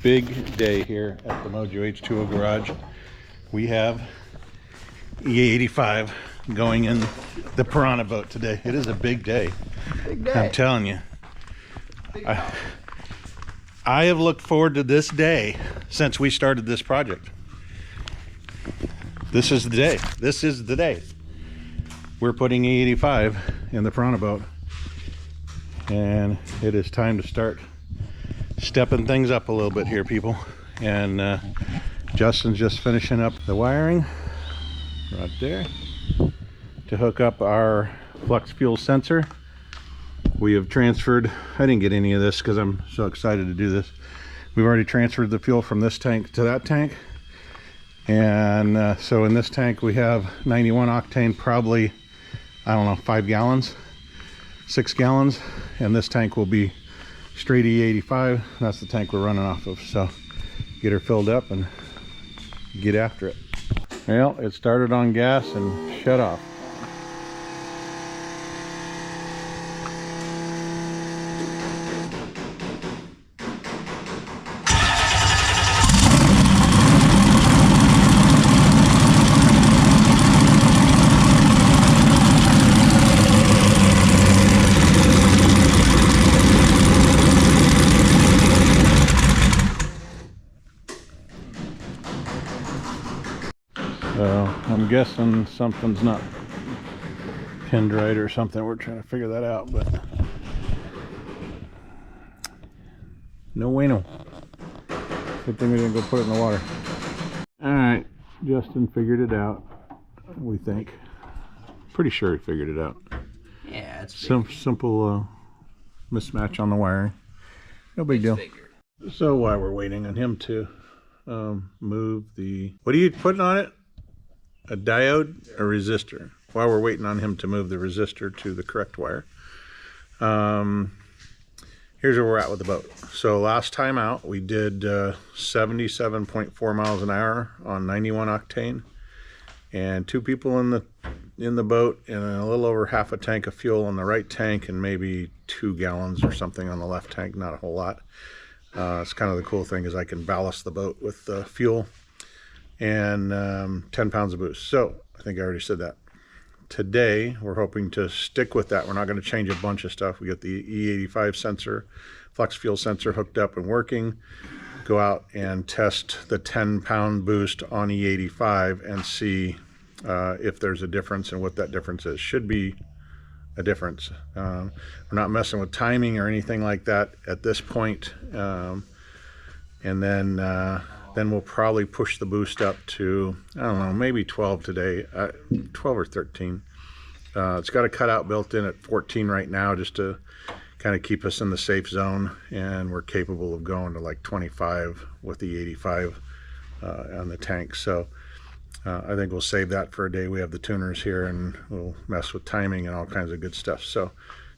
big day here at the Mojo H2O garage. We have E85 going in the Piranha boat today. It is a big day. Big day. I'm telling you. I have looked forward to this day since we started this project. This is the day. This is the day. We're putting E85 in the Piranha boat. And it is time to start stepping things up a little bit here, people. And Justin's just finishing up the wiring right there to hook up our flux fuel sensor. We have transferred, I didn't get any of this because I'm so excited to do this. We've already transferred the fuel from this tank to that tank. And so in this tank we have 91 octane, probably, I don't know, 5 gallons, 6 gallons. And this tank will be straight E85. That's the tank we're running off of. So get her filled up and get after it. Well, it started on gas and shut off. So I'm guessing something's not pinned right or something. We're trying to figure that out, but no bueno. Good thing we didn't go put it in the water. All right, Justin figured it out, we think. Pretty sure he figured it out. Yeah, it's simple mismatch on the wiring. No big deal. So while we're waiting on him to move the, what are you putting on it? A diode, a resistor. While we're waiting on him to move the resistor to the correct wire. Here's where we're at with the boat. So last time out, we did 77.4 miles an hour on 91 octane, and 2 people in the boat, and a little over half a tank of fuel in the right tank, and maybe 2 gallons or something on the left tank. Not a whole lot. It's kind of the cool thing is I can ballast the boat with the fuel. And 10 pounds of boost. So I think I already said that. Today we're hoping to stick with that. We're not going to change a bunch of stuff. We get the E85 sensor, flux fuel sensor hooked up and working. Go out and test the 10-pound boost on E85 and see if there's a difference and what that difference is. Should be a difference. We're not messing with timing or anything like that at this point. And then we'll probably push the boost up to, I don't know, maybe 12 today, 12 or 13. It's got a cutout built in at 14 right now just to kind of keep us in the safe zone, and we're capable of going to like 25 with the 85 on the tank. So I think we'll save that for a day. We have the tuners here and we'll mess with timing and all kinds of good stuff. So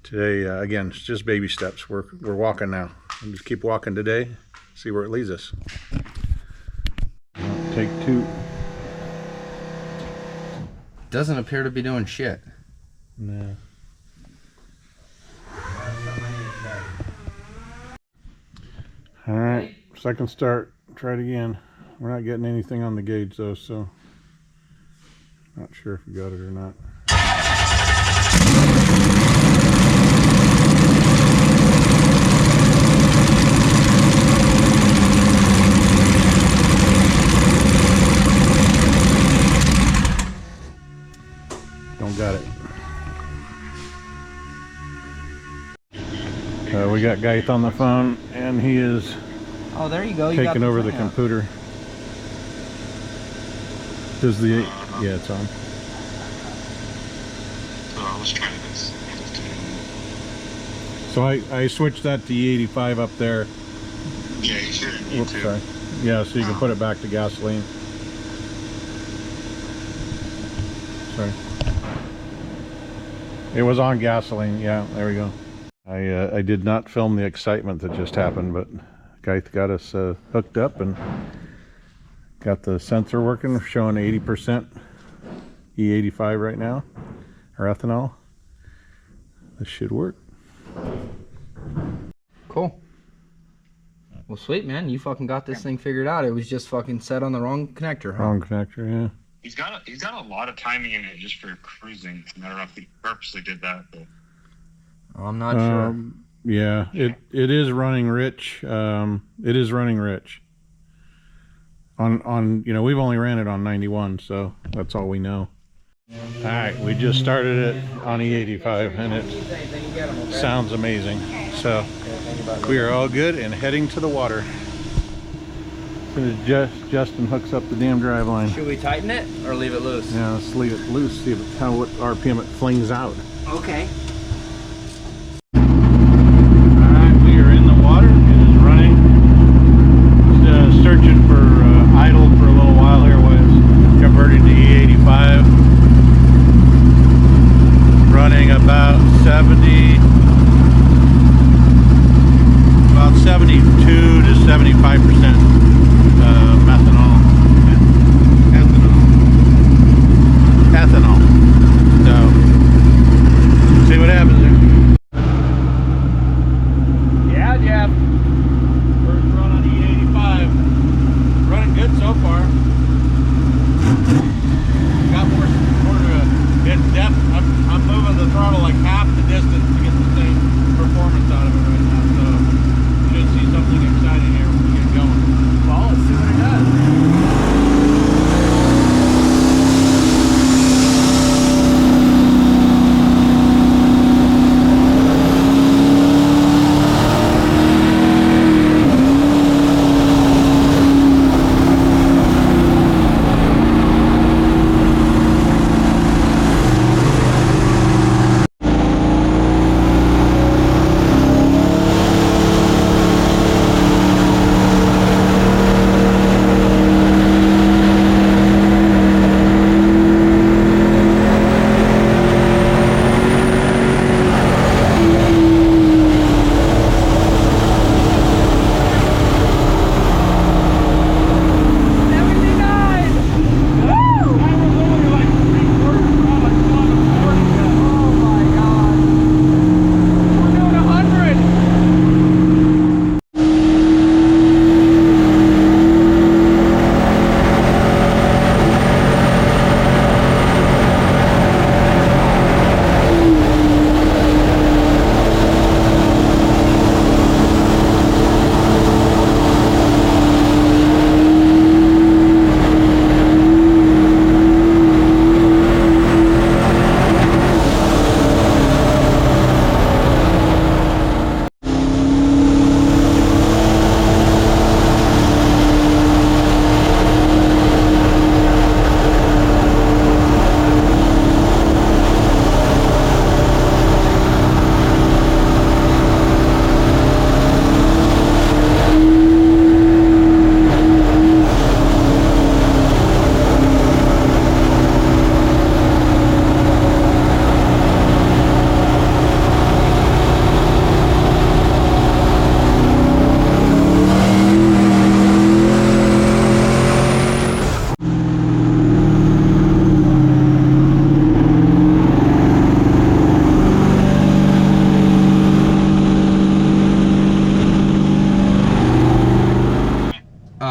today, again, it's just baby steps. We're walking now. We'll just keep walking today, see where it leads us. Take 2. doesn't appear to be doing shit. No. All right, second start. Try it again. We're not getting anything on the gauge though, so not sure if we got it or not. Got it. We got Geith on the phone, and he is there you go. taking over the computer. Does the yeah, it's on. So I was trying this. So I switched that to E85 up there. Yeah, you should need Whoops, to. sorry. Yeah, so you can put it back to gasoline. Sorry. It was on gasoline. Yeah, there we go. I did not film the excitement that just happened, but Geith got us hooked up and got the sensor working, showing 80% E85 right now, or ethanol. This should work. Cool. Well, sweet, man. You fucking got this thing figured out. It was just fucking set on the wrong connector, huh? Wrong connector, yeah. He's got a lot of timing in it just for cruising. I don't know if he purposely did that, but I'm not sure. Yeah, it is running rich. It is running rich. On you know, we've only ran it on 91, so that's all we know. All right, we just started it on E85 and it sounds amazing. So we are all good and heading to the water. As soon as Justin hooks up the damn drive line. Should we tighten it or leave it loose? Yeah, let's leave it loose, see what RPM it flings out. Okay. Alright, we are in the water. It is running. Searching for idle for a little while here while it's converting to E85. Running about 72 to 75% methanol. Ethanol. So, see what happens there. Yeah, Jeff. First run on E85. Running good so far. Got more in depth. I'm moving the throttle like half the distance to get the same performance out of it right now. So should see something exciting here when we get going. Well, let's see what it does.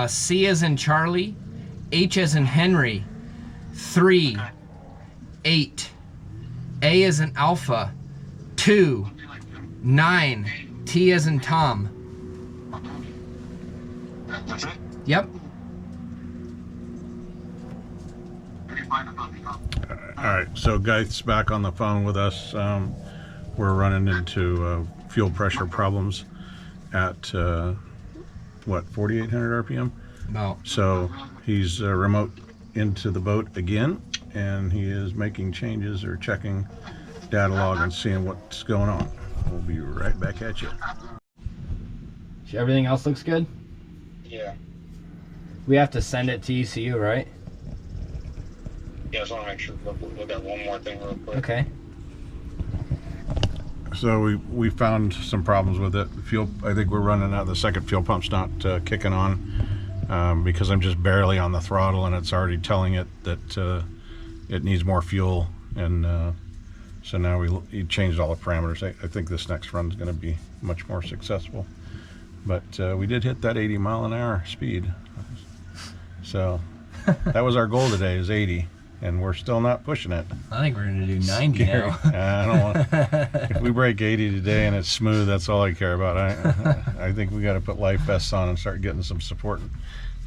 C as in Charlie, H as in Henry, 3, 8, A as in Alpha, 2, 9, T as in Tom. that's it. Yep. Alright, so Guy's back on the phone with us. We're running into fuel pressure problems at what, 4,800 RPM? About. So he's remote into the boat again, and he is making changes or checking data log and seeing what's going on. We'll be right back at you. Everything else looks good? Yeah. We have to send it to ECU, right? Yeah, I just want to make sure look at one more thing real quick. Okay. So we found some problems with it. Fuel, I think we're running out. The second fuel pump's not kicking on because I'm just barely on the throttle, and it's already telling it that it needs more fuel. And so now we changed all the parameters. I think this next run is going to be much more successful. But we did hit that 80-mile-an-hour speed. So that was our goal today, is 80, and we're still not pushing it. I think we're gonna do 90 Scary. now. I don't want. If we break 80 today and it's smooth, that's all I care about. I think we got to put life vests on and start getting some support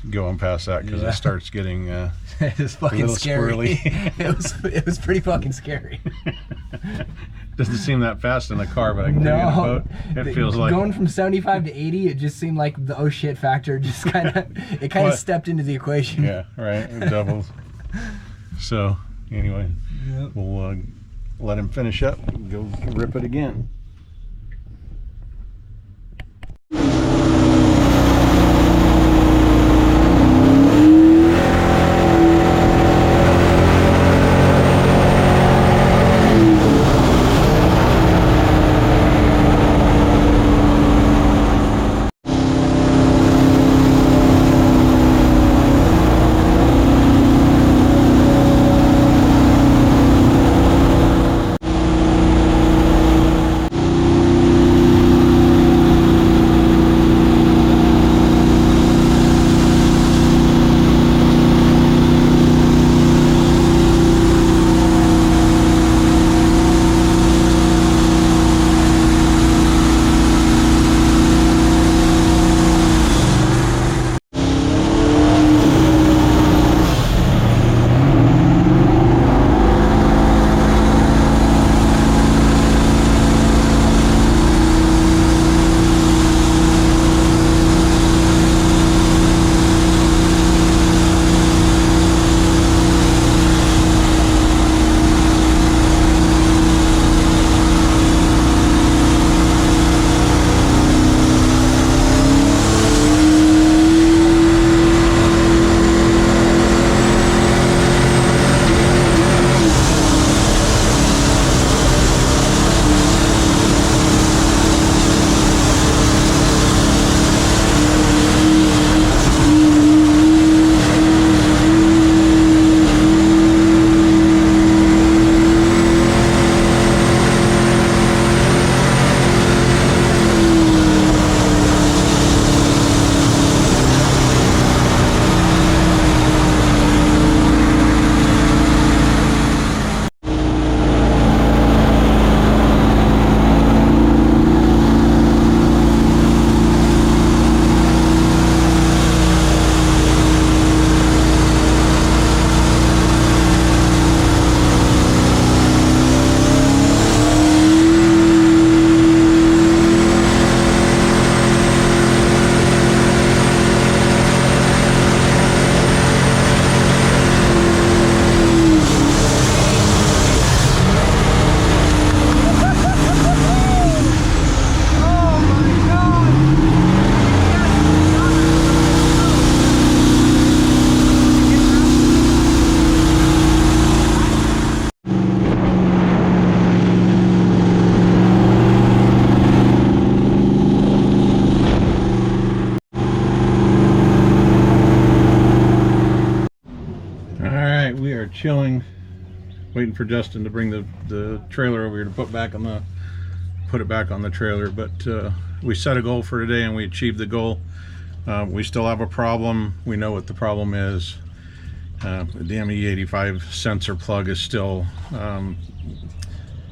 going past that, because it starts getting It was fucking scary. it was pretty fucking scary. Doesn't seem that fast in a car, but I can tell you in a boat, it feels like going from 75 to 80. It just seemed like the oh shit factor just kind of stepped into the equation. Yeah, right. It doubles. So anyway, we'll let him finish up and go rip it again. Chilling, waiting for Justin to bring the trailer over here to put it back on the trailer. But we set a goal for today and we achieved the goal. We still have a problem. We know what the problem is. The damn E85 sensor plug is still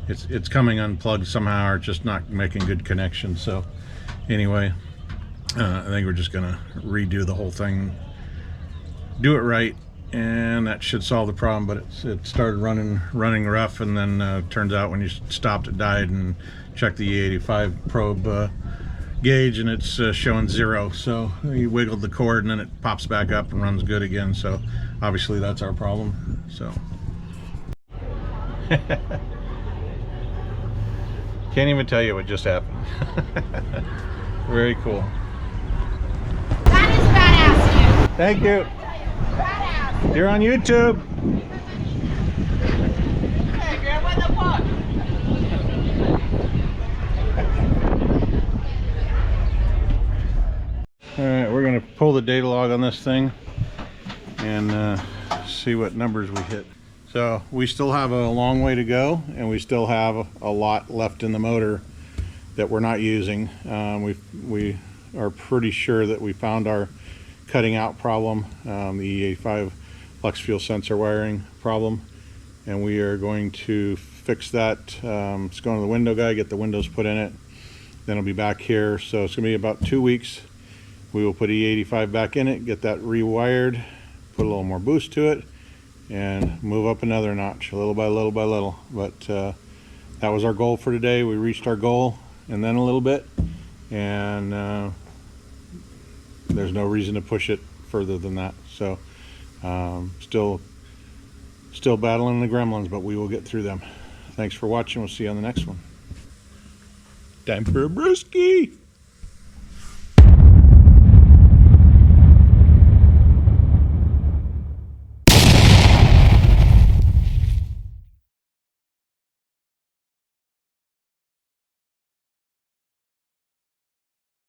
it's coming unplugged somehow, or just not making good connections. So anyway, I think we're just gonna redo the whole thing, do it right, and that should solve the problem. But it started running rough, and then turns out when you stopped it died, and checked the E85 probe gauge and it's showing 0. So you wiggled the cord and then it pops back up and runs good again. So obviously that's our problem. So can't even tell you what just happened. Very cool. That is badass, dude. Thank you. Badass. You're on YouTube. Hey, Graham, what the fuck? All right, we're gonna pull the data log on this thing and see what numbers we hit. So we still have a long way to go, and we still have a lot left in the motor that we're not using. We are pretty sure that we found our cutting out problem, the EA5 flex fuel sensor wiring problem, and we are going to fix that. It's going to the window guy, get the windows put in it, then it'll be back here. So it's going to be about 2 weeks. We will put E85 back in it, get that rewired, put a little more boost to it, and move up another notch, little by little by little. But that was our goal for today. We reached our goal and then a little bit, and there's no reason to push it further than that. So still battling the gremlins, but we will get through them. Thanks for watching. We'll see you on the next one. Time for a brewski.